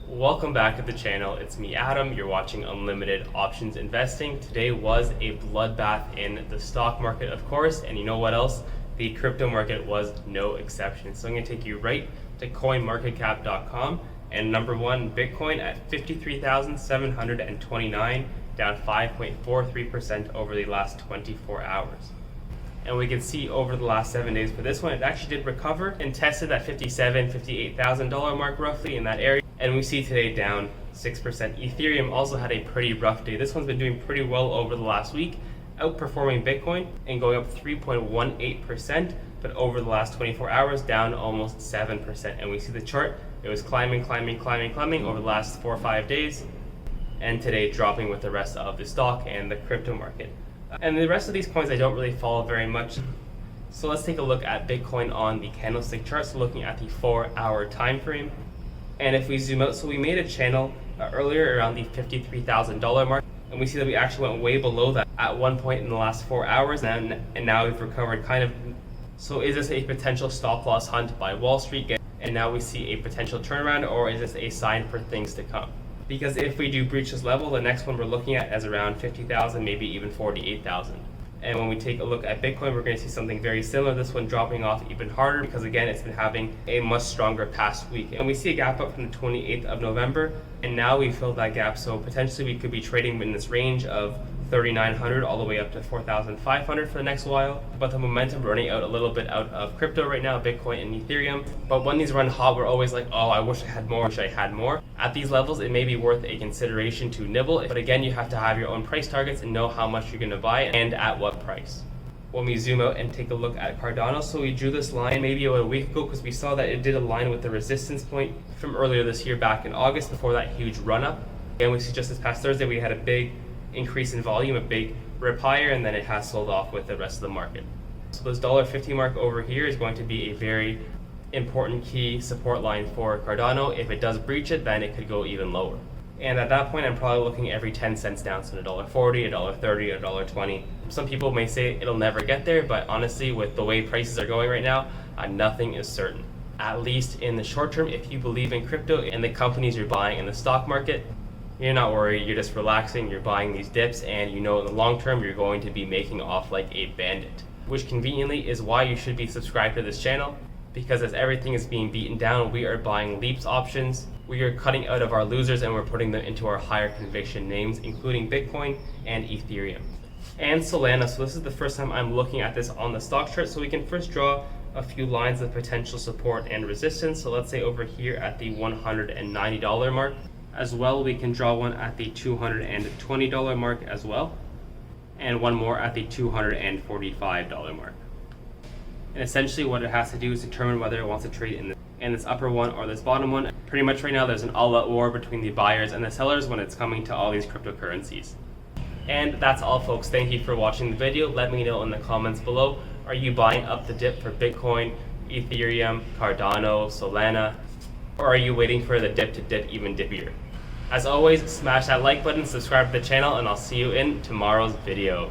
Welcome back to the channel. It's me, Adam. You're watching Unlimited Options Investing. Today was a bloodbath in the stock market, of course, and you know what else? The crypto market was no exception. So I'm going to take you right to coinmarketcap.com, and number one, Bitcoin at 53,729, down 5.43% over the last 24 hours. And we can see over the last 7 days for this one, it actually did recover and tested that $57,000, $58,000 mark roughly in that area. And we see today down 6%. Ethereum also had a pretty rough day. This one's been doing pretty well over the last week, outperforming Bitcoin and going up 3.18%, but over the last 24 hours, down almost 7%. And we see the chart, it was climbing over the last 4 or 5 days, and today dropping with the rest of the stock and the crypto market. And the rest of these coins I don't really follow very much. So let's take a look at Bitcoin on the candlestick chart, so looking at the 4-hour time frame. And if we zoom out, so we made a channel earlier around the $53,000 mark, and we see that we actually went way below that at one point in the last 4 hours, and now we've recovered kind of. So is this a potential stop loss hunt by Wall Street, and now we see a potential turnaround, or is this a sign for things to come? Because if we do breach this level, the next one we're looking at is around 50,000, maybe even 48,000. And when we take a look at Bitcoin, we're going to see something very similar, this one dropping off even harder because again, it's been having a much stronger past week. And we see a gap up from the 28th of November, and now we filled that gap. So potentially we could be trading in this range of 3,900 all the way up to 4,500 for the next while. But the momentum running out a little bit out of crypto right now, Bitcoin and Ethereum. But when these run hot, we're always like, oh, I wish I had more, At these levels, it may be worth a consideration to nibble. But again, you have to have your own price targets and know how much you're going to buy and at what price. When we zoom out and take a look at Cardano, so we drew this line maybe about a week ago because we saw that it did align with the resistance point from earlier this year back in August before that huge run up. And we see just this past Thursday, we had a big increase in volume, a big rip higher, and then it has sold off with the rest of the market. So this $1.50 mark over here is going to be a very important key support line for Cardano. If it does breach it, then it could go even lower. And at that point, I'm probably looking every 10 cents down, so $1.40, $1.30, $1.20. Some people may say it'll never get there, but honestly, with the way prices are going right now, nothing is certain. At least in the short term, if you believe in crypto and the companies you're buying in the stock market, you're not worried, you're just relaxing, you're buying these dips, and you know in the long term you're going to be making off like a bandit. Which conveniently is why you should be subscribed to this channel, because as everything is being beaten down, we are buying leaps options, we are cutting out of our losers and we're putting them into our higher conviction names, including Bitcoin and Ethereum. And Solana, so this is the first time I'm looking at this on the stock chart, so we can first draw a few lines of potential support and resistance. So let's say over here at the $190 mark. As well, we can draw one at the $220 mark as well, and one more at the $245 mark. And essentially what it has to do is determine whether it wants to trade in this upper one or this bottom one. Pretty much right now there's an all-out war between the buyers and the sellers when it's coming to all these cryptocurrencies. And that's all, folks. Thank you for watching the video. Let me know in the comments below, are you buying up the dip for Bitcoin, Ethereum, Cardano, Solana, or are you waiting for the dip to dip even dippier? As always, smash that like button, subscribe to the channel, and I'll see you in tomorrow's video.